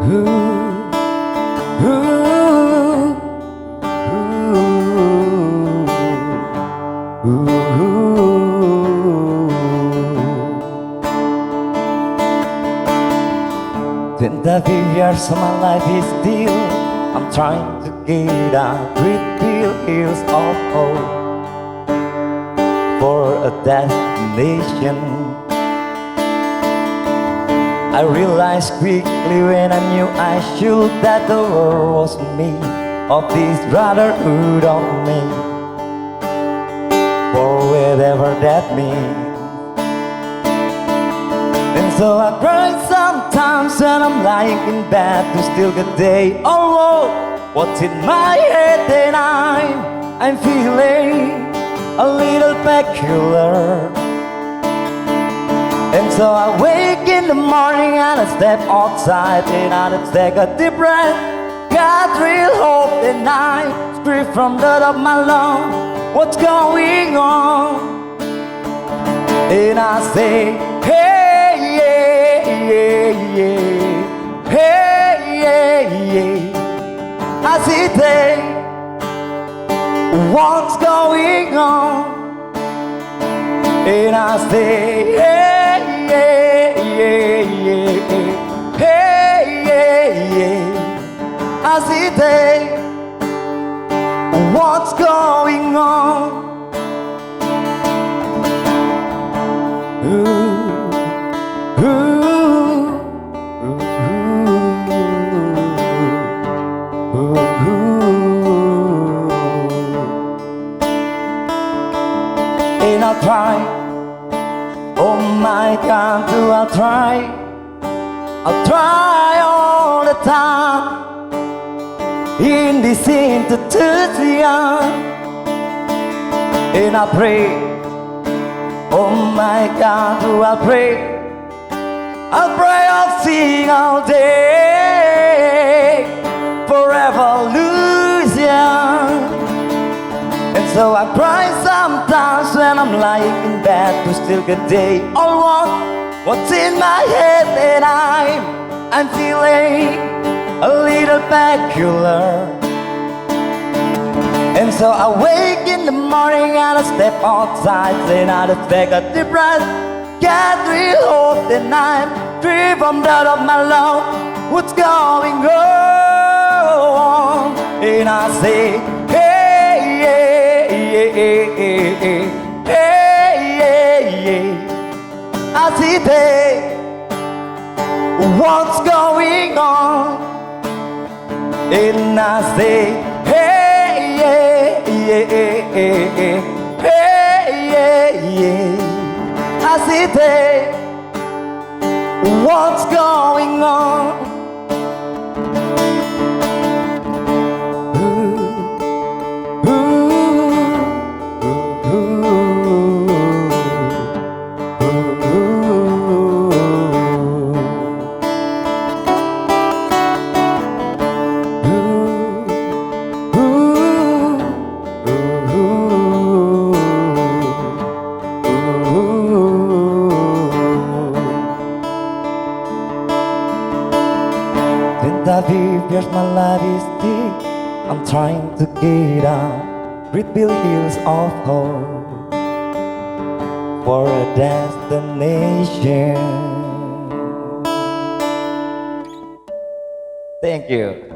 20 years of my life is still I'm trying to get out with hills of hope for a destination. I realized quickly when I knew I should that the world was made of this brotherhood of men, for whatever that means. And so I cry sometimes when I'm lying in bed to still get day. Oh, what's in my head and I'm feeling a little peculiar. And so I wake in the morning and I step outside and I take a deep breath. Got real hope and I scream from the top of my lungs, what's going on? And I say, hey, yeah, yeah, yeah, hey, yeah, yeah. I say, hey, what's going on? And I say, hey, yeah, yeah, yeah, hey, yeah, yeah. I say, hey, what's going on? And I'll try, oh my God, do I try? I'll try all the time in this institution. And I pray, oh my God, do I pray? I'll pray, I'll sing all day for evolution. And so I cry sometimes when I'm lying in bed to still get day. All what's in my head and I'm feeling a little peculiar. And so I wake in the morning and I step outside and I take a deep breath. Get real hope and I'm free from the top of my lungs, what's going on? And I say, hey, yeah, yeah, yeah, hey, yeah, yeah. I say, hey, what's going on? And I say, hey, yeah, yeah, yeah, hey, yeah, yeah. I say, hey, what's going on? Years my life is deep, I'm trying to get out, rebuild hills of hope for a destination. Thank you.